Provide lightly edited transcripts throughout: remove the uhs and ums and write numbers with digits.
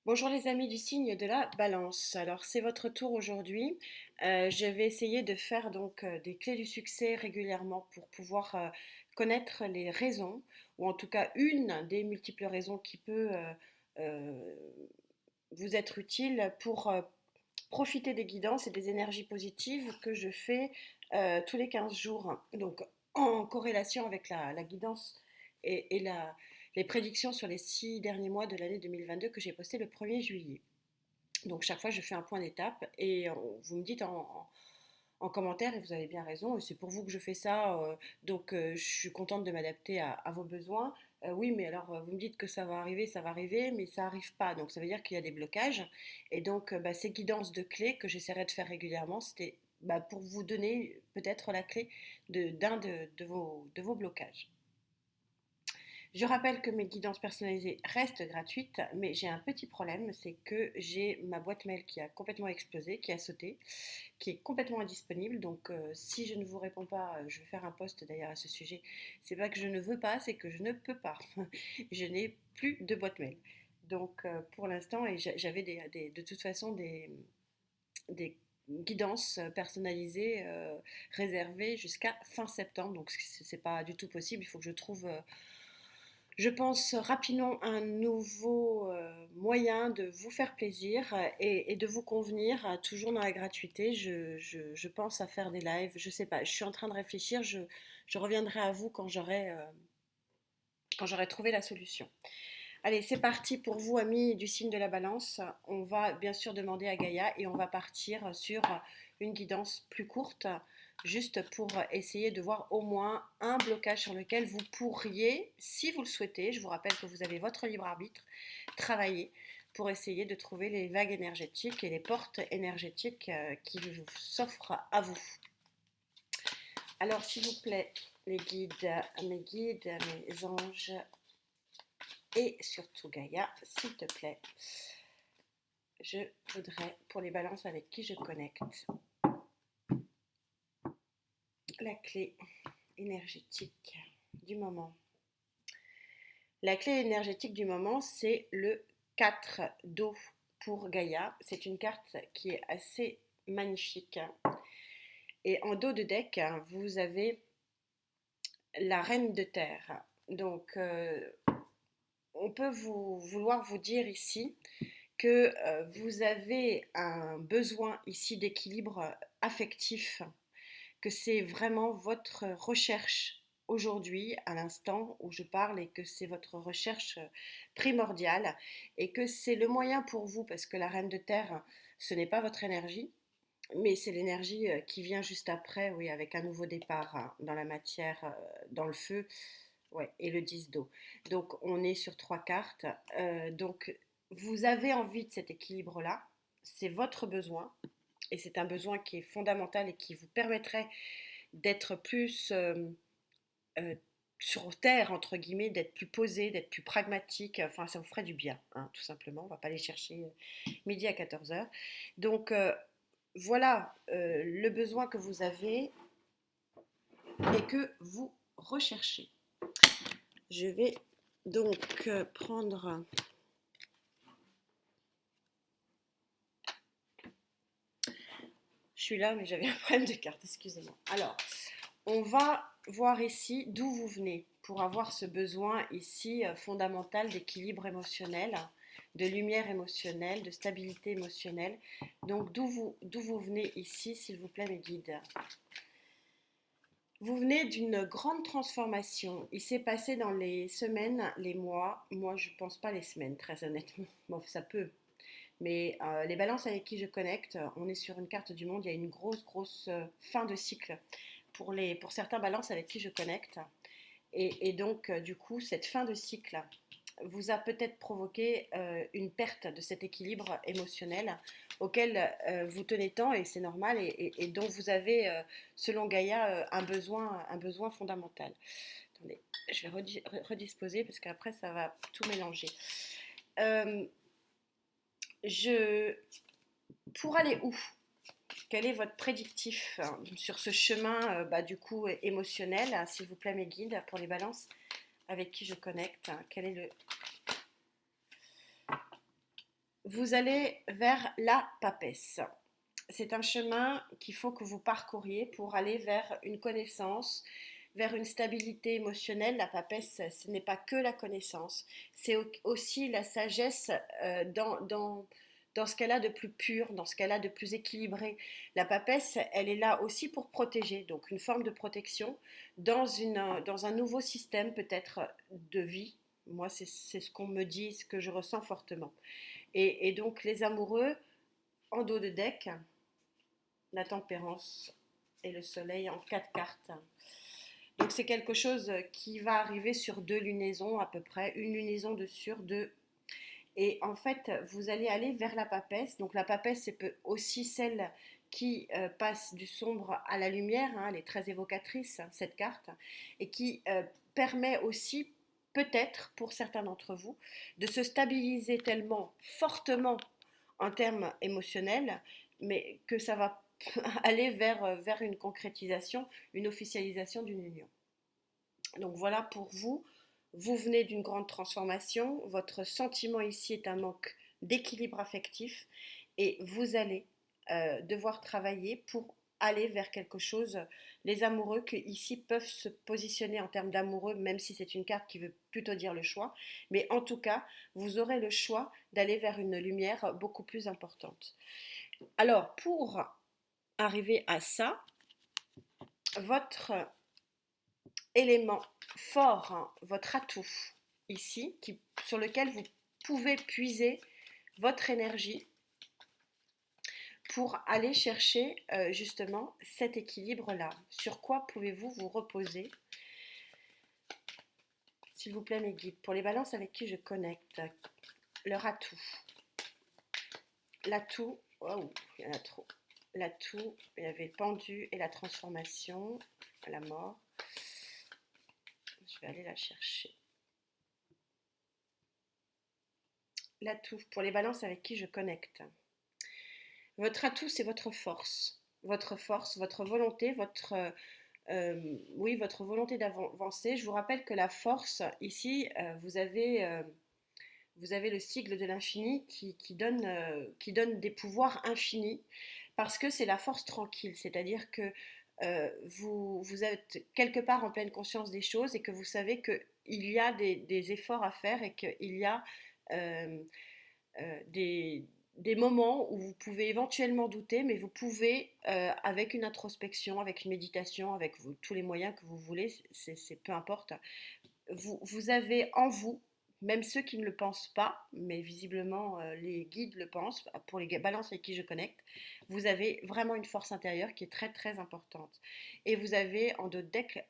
Bonjour les amis du signe de la Balance. Alors c'est votre tour aujourd'hui. Je vais essayer de faire des clés du succès régulièrement pour pouvoir connaître les raisons, ou en tout cas une des multiples raisons qui peut euh, vous être utile pour profiter des guidances et des énergies positives que je fais tous les 15 jours. Donc en corrélation avec la guidance et les prédictions sur les 6 derniers mois de l'année 2022 que j'ai posté le 1er juillet. Donc chaque fois je fais un point d'étape et vous me dites en commentaire, et vous avez bien raison, c'est pour vous que je fais ça, je suis contente de m'adapter à vos besoins. Oui, mais alors vous me dites que ça va arriver, mais ça n'arrive pas. Donc ça veut dire qu'il y a des blocages. Et donc ces guidances de clés que j'essaierai de faire régulièrement, c'était pour vous donner peut-être la clé d'un de vos blocages. Je rappelle que mes guidances personnalisées restent gratuites, mais j'ai un petit problème, c'est que j'ai ma boîte mail qui a complètement explosé, qui a sauté, qui est complètement indisponible. Donc, si je ne vous réponds pas, je vais faire un post d'ailleurs à ce sujet. C'est pas que je ne veux pas, c'est que je ne peux pas. Je n'ai plus de boîte mail. Donc, pour l'instant, et j'avais de toute façon des guidances personnalisées réservées jusqu'à fin septembre. Donc, c'est pas du tout possible. Il faut que je trouve je pense rapidement un nouveau moyen de vous faire plaisir et de vous convenir, toujours dans la gratuité. Je pense à faire des lives, je sais pas, je suis en train de réfléchir, je reviendrai à vous quand j'aurai trouvé la solution. Allez, c'est parti pour vous, amis du signe de la balance. On va bien sûr demander à Gaïa et on va partir sur une guidance plus courte, juste pour essayer de voir au moins un blocage sur lequel vous pourriez, si vous le souhaitez, je vous rappelle que vous avez votre libre arbitre, travailler pour essayer de trouver les vagues énergétiques et les portes énergétiques qui s'offrent à vous. Alors, s'il vous plaît, les guides, mes anges, et surtout Gaïa, s'il te plaît, je voudrais, pour les balances avec qui je connecte, la clé énergétique du moment. La clé énergétique du moment, c'est le 4 d'eau pour Gaïa. C'est une carte qui est assez magnifique. Et en dos de deck, vous avez la reine de terre. Donc, on peut vouloir vous dire ici que vous avez un besoin ici d'équilibre affectif, que c'est vraiment votre recherche aujourd'hui, à l'instant où je parle, et que c'est votre recherche primordiale, et que c'est le moyen pour vous, parce que la reine de terre, ce n'est pas votre énergie, mais c'est l'énergie qui vient juste après, oui, avec un nouveau départ dans la matière, dans le feu, ouais, et le 10 d'eau. Donc on est sur trois cartes. Donc vous avez envie de cet équilibre-là, c'est votre besoin, et c'est un besoin qui est fondamental et qui vous permettrait d'être plus euh, sur terre, entre guillemets, d'être plus posé, d'être plus pragmatique. Enfin, ça vous ferait du bien, hein, tout simplement. On ne va pas aller chercher midi à 14 heures. Donc, voilà le besoin que vous avez et que vous recherchez. Je vais donc prendre. Je suis là, mais j'avais un problème de carte, excusez-moi. Alors, on va voir ici d'où vous venez pour avoir ce besoin ici fondamental d'équilibre émotionnel, de lumière émotionnelle, de stabilité émotionnelle. Donc, d'où vous venez ici, s'il vous plaît, mes guides. Vous venez d'une grande transformation. Il s'est passé dans les semaines, les mois. Moi, je ne pense pas les semaines, très honnêtement. Bon, ça peut. Mais les balances avec qui je connecte, on est sur une carte du monde. Il y a une grosse fin de cycle pour certains balances avec qui je connecte. Et donc, du coup, cette fin de cycle vous a peut-être provoqué une perte de cet équilibre émotionnel auquel vous tenez tant, et c'est normal, et dont vous avez, selon Gaïa, un besoin fondamental. Attendez, je vais redisposer parce qu'après ça va tout mélanger. Euh, je, pour aller où? Quel est votre prédictif sur ce chemin du coup émotionnel, s'il vous plaît mes guides, pour les balances avec qui je connecte? Quel est vous allez vers la papesse. C'est un chemin qu'il faut que vous parcouriez pour aller vers une connaissance, vers une stabilité émotionnelle. La papesse, ce n'est pas que la connaissance, c'est aussi la sagesse dans ce qu'elle a de plus pur, dans ce qu'elle a de plus équilibré. La papesse, elle est là aussi pour protéger, donc une forme de protection dans un nouveau système peut-être de vie. Moi, c'est ce qu'on me dit, ce que je ressens fortement. Et donc les amoureux, en dos de deck, la tempérance et le soleil en 4 cartes. Donc c'est quelque chose qui va arriver sur 2 lunaisons à peu près, une lunaison de sur deux. Et en fait, vous allez aller vers la papesse. Donc la papesse, c'est aussi celle qui passe du sombre à la lumière. Hein, elle est très évocatrice, cette carte, et qui permet aussi, peut-être pour certains d'entre vous, de se stabiliser tellement fortement en termes émotionnels, mais que ça va aller vers une concrétisation, une officialisation d'une union. Donc voilà pour vous, vous venez d'une grande transformation, votre sentiment ici est un manque d'équilibre affectif et vous allez devoir travailler pour aller vers quelque chose. Les amoureux qui ici peuvent se positionner en termes d'amoureux, même si c'est une carte qui veut plutôt dire le choix, mais en tout cas, vous aurez le choix d'aller vers une lumière beaucoup plus importante. Alors, pour arriver à ça, votre élément fort, hein, votre atout ici, sur lequel vous pouvez puiser votre énergie pour aller chercher justement cet équilibre-là. Sur quoi pouvez-vous vous reposer? S'il vous plaît, mes guides, pour les balances avec qui je connecte, leur atout. L'atout, oh, il y en a trop. L'atout, il y avait le pendu et la transformation, la mort. Je vais aller la chercher. L'atout, pour les balances avec qui je connecte. Votre atout, c'est votre force. Votre force, votre volonté, oui, votre volonté d'avancer. Je vous rappelle que la force, ici, vous avez le sigle de l'infini qui donne des pouvoirs infinis parce que c'est la force tranquille, c'est-à-dire que vous êtes quelque part en pleine conscience des choses et que vous savez qu'il y a des efforts à faire et qu'il y a euh, des moments où vous pouvez éventuellement douter, mais vous pouvez, avec une introspection, avec une méditation, avec tous les moyens que vous voulez, c'est peu importe, vous avez en vous, même ceux qui ne le pensent pas, mais visiblement les guides le pensent, pour les balances avec qui je connecte, vous avez vraiment une force intérieure qui est très très importante. Et vous avez en dos de deck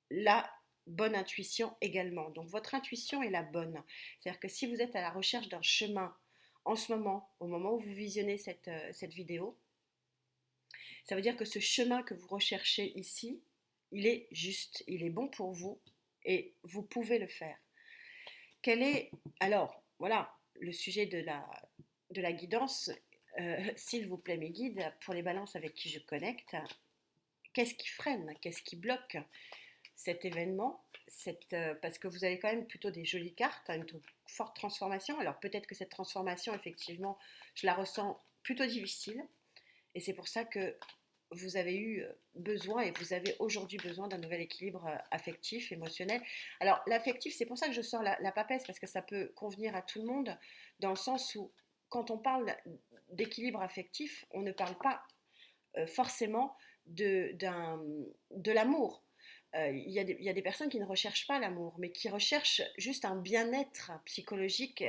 la bonne intuition également. Donc votre intuition est la bonne. C'est-à-dire que si vous êtes à la recherche d'un chemin en ce moment, au moment où vous visionnez cette vidéo, ça veut dire que ce chemin que vous recherchez ici, il est juste, il est bon pour vous et vous pouvez le faire. Quel est, alors, voilà, le sujet de la guidance, s'il vous plaît mes guides, pour les balances avec qui je connecte, qu'est-ce qui freine, qu'est-ce qui bloque cet événement, parce que vous avez quand même plutôt des jolies cartes, une forte transformation. Alors peut-être que cette transformation, effectivement, je la ressens plutôt difficile. Et c'est pour ça que vous avez eu besoin et vous avez aujourd'hui besoin d'un nouvel équilibre affectif, émotionnel. Alors l'affectif, c'est pour ça que je sors la papesse, parce que ça peut convenir à tout le monde, dans le sens où quand on parle d'équilibre affectif, on ne parle pas forcément de l'amour. Il y a des personnes qui ne recherchent pas l'amour, mais qui recherchent juste un bien-être psychologique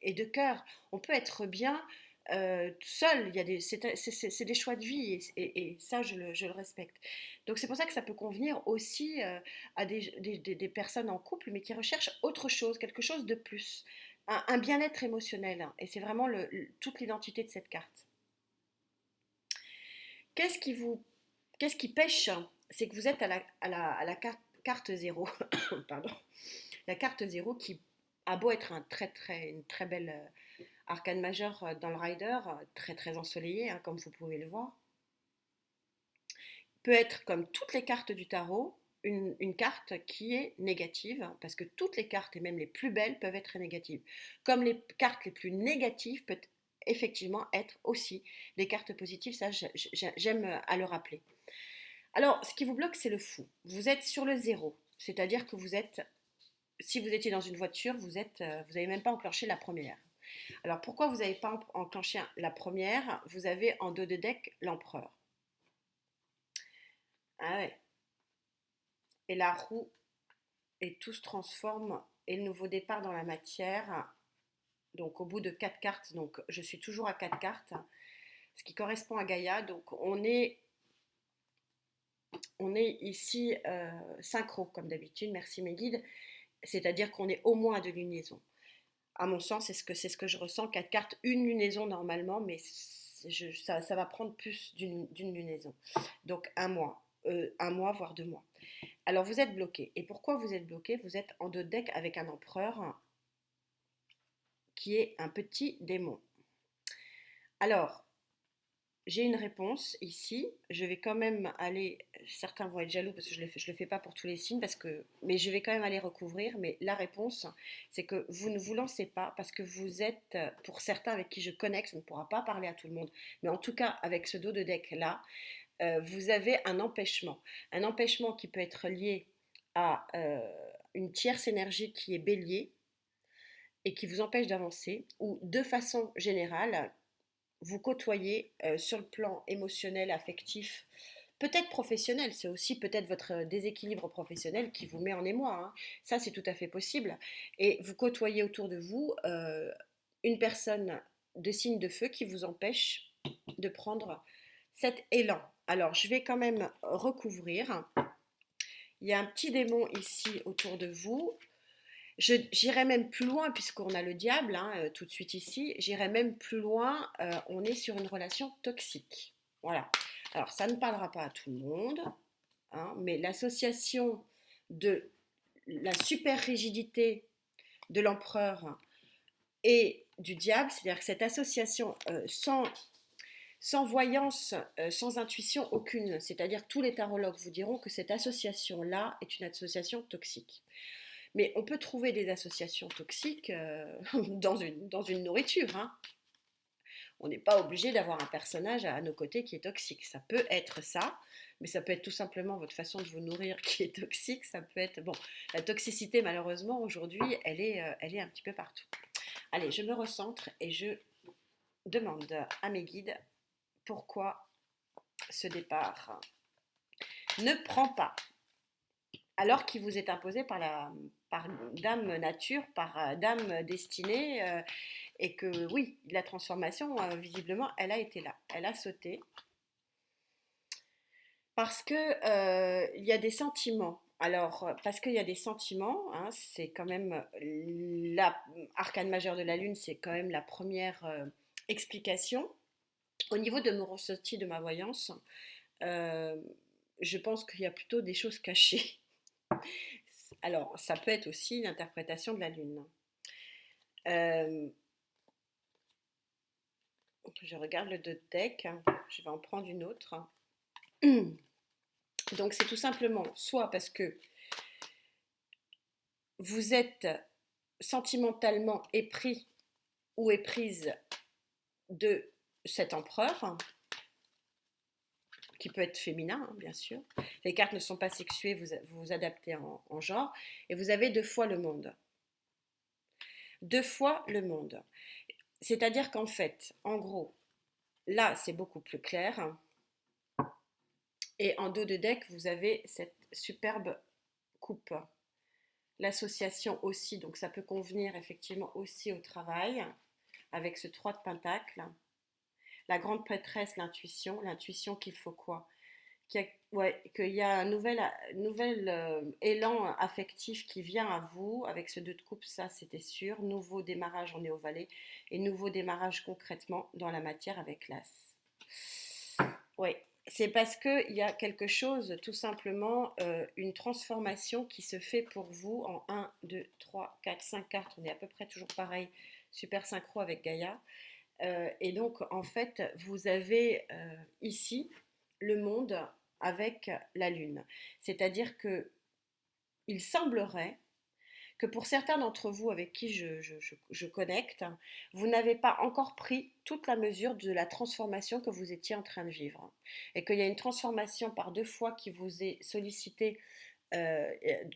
et de cœur. On peut être bien seul, c'est des choix de vie et ça, je le respecte. Donc c'est pour ça que ça peut convenir aussi à des personnes en couple, mais qui recherchent autre chose, quelque chose de plus, un bien-être émotionnel. Hein, et c'est vraiment toute l'identité de cette carte. Qu'est-ce qui vous, qu'est-ce qui pêche? C'est que vous êtes à la carte 0. Pardon. La carte 0 qui a beau être une très belle arcane majeure dans le rider, très très ensoleillée, hein, comme vous pouvez le voir, peut être comme toutes les cartes du tarot, une carte qui est négative, parce que toutes les cartes, et même les plus belles, peuvent être négatives. Comme les cartes les plus négatives peuvent effectivement être aussi des cartes positives, ça j'aime à le rappeler. Alors, ce qui vous bloque, c'est le fou. Vous êtes sur le zéro, c'est-à-dire que vous êtes, si vous étiez dans une voiture, vous n'avez même pas enclenché la première. Alors, pourquoi vous n'avez pas enclenché la première? Vous avez en dos de deck l'empereur. Ah ouais. Et la roue, et tout se transforme, et le nouveau départ dans la matière. Donc, au bout de 4 cartes, donc je suis toujours à 4 cartes, ce qui correspond à Gaïa. Donc, on est ici synchro, comme d'habitude, merci mes guides, c'est-à-dire qu'on est au moins à 2 lunaisons. À mon sens, c'est ce que je ressens. 4 cartes, une lunaison normalement, mais ça va prendre plus d'une lunaison. Donc un mois, voire 2 mois. Alors vous êtes bloqué. Et pourquoi vous êtes bloqué? Vous êtes en deux decks avec un empereur qui est un petit démon. Alors, j'ai une réponse ici. Je vais quand même aller. Certains vont être jaloux parce que je le fais pas pour tous les signes, mais je vais quand même aller recouvrir. Mais la réponse, c'est que vous ne vous lancez pas parce que vous êtes, pour certains avec qui je connecte, ça ne pourra pas parler à tout le monde, mais en tout cas avec ce dos de deck là, vous avez un empêchement. Un empêchement qui peut être lié à une tierce énergie qui est bélier et qui vous empêche d'avancer, ou de façon générale, vous côtoyez sur le plan émotionnel, affectif, peut-être professionnel, c'est aussi peut-être votre déséquilibre professionnel qui vous met en émoi, hein. Ça c'est tout à fait possible. Et vous côtoyez autour de vous une personne de signe de feu qui vous empêche de prendre cet élan. Alors je vais quand même recouvrir. Il y a un petit démon ici autour de vous. J'irai même plus loin, puisqu'on a le diable hein, tout de suite ici, j'irai même plus loin, on est sur une relation toxique. Voilà. Alors ça ne parlera pas à tout le monde, hein, mais l'association de la super rigidité de l'empereur et du diable, c'est-à-dire que cette association sans voyance, sans intuition aucune, c'est-à-dire que tous les tarologues vous diront que cette association-là est une association toxique. Mais on peut trouver des associations toxiques dans une nourriture. Hein. On n'est pas obligé d'avoir un personnage à nos côtés qui est toxique. Ça peut être ça, mais ça peut être tout simplement votre façon de vous nourrir qui est toxique. Ça peut être... Bon, la toxicité, malheureusement, aujourd'hui, elle est un petit peu partout. Allez, je me recentre et je demande à mes guides pourquoi ce départ ne prend pas. Alors qu'il vous est imposé par Dame Nature, par Dame Destinée, et que oui, la transformation, visiblement, elle a été là, elle a sauté, parce que il y a des sentiments. Alors, parce qu'il y a des sentiments, hein, c'est quand même l'arcane majeure de la Lune, c'est quand même la première explication. Au niveau de mon ressenti, de ma voyance, euh, je pense qu'il y a plutôt des choses cachées. Alors, ça peut être aussi l'interprétation de la Lune. Euh, je regarde le deck, je vais en prendre une autre. Donc, c'est tout simplement soit parce que vous êtes sentimentalement épris ou éprise de cet empereur, qui peut être féminin, hein, bien sûr. Les cartes ne sont pas sexuées, vous vous adaptez en genre. Et vous avez 2 fois le monde. 2 fois le monde. C'est-à-dire qu'en fait, en gros, là, c'est beaucoup plus clair. Et en dos de deck, vous avez cette superbe coupe. L'association aussi, donc ça peut convenir effectivement aussi au travail, avec ce 3 de pentacle. La grande prêtresse, l'intuition qu'il faut quoi? Qu'il y a un nouvel élan affectif qui vient à vous avec ce 2 de coupe, ça c'était sûr. Nouveau démarrage en Néo-Vallée et nouveau démarrage concrètement dans la matière avec l'As. Oui, c'est parce qu'il y a quelque chose, tout simplement, une transformation qui se fait pour vous en 1, 2, 3, 4, 5 cartes. On est à peu près toujours pareil, super synchro avec Gaïa. Et donc, en fait, vous avez ici le monde avec la Lune. C'est-à-dire que il semblerait que pour certains d'entre vous avec qui je connecte, vous n'avez pas encore pris toute la mesure de la transformation que vous étiez en train de vivre. Et qu'il y a une transformation par deux fois qui vous est sollicitée,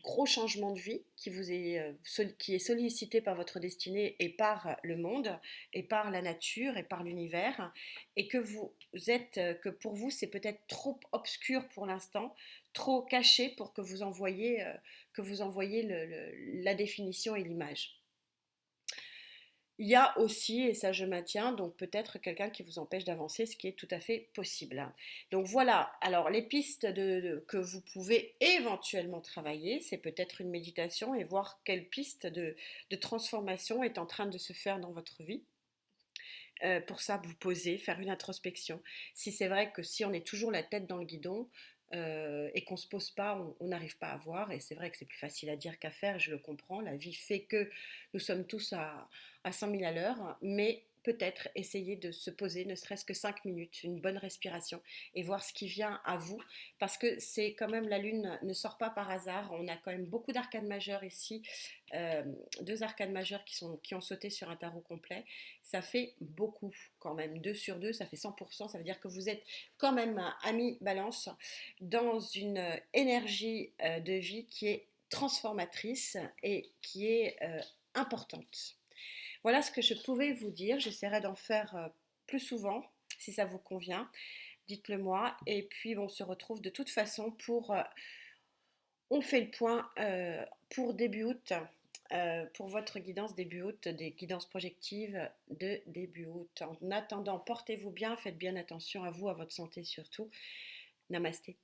gros changement de vie qui est sollicité par votre destinée et par le monde et par la nature et par l'univers, et que que pour vous c'est peut-être trop obscur pour l'instant, trop caché pour que vous envoyiez la définition et l'image. Il y a aussi, et ça je maintiens, donc peut-être quelqu'un qui vous empêche d'avancer, ce qui est tout à fait possible. Donc voilà, alors les pistes que vous pouvez éventuellement travailler, c'est peut-être une méditation et voir quelle piste de transformation est en train de se faire dans votre vie. Pour ça, vous poser, faire une introspection. Si c'est vrai que si on est toujours la tête dans le guidon et qu'on ne se pose pas, on n'arrive pas à voir. Et c'est vrai que c'est plus facile à dire qu'à faire, je le comprends. La vie fait que nous sommes tous à 100 000 à l'heure, mais peut-être essayer de se poser, ne serait-ce que 5 minutes, une bonne respiration et voir ce qui vient à vous. Parce que c'est quand même, la lune ne sort pas par hasard. On a quand même beaucoup d'arcades majeures ici, euh, deux arcades majeures qui ont sauté sur un tarot complet. Ça fait beaucoup quand même. 2 sur 2, ça fait 100%. Ça veut dire que vous êtes quand même, ami Balance, dans une énergie de vie qui est transformatrice et qui est importante. Voilà ce que je pouvais vous dire. J'essaierai d'en faire plus souvent, si ça vous convient. Dites-le moi. Et puis, on se retrouve de toute façon pour... on fait le point pour début août, pour votre guidance début août, des guidances projectives de début août. En attendant, portez-vous bien, faites bien attention à vous, à votre santé surtout. Namasté.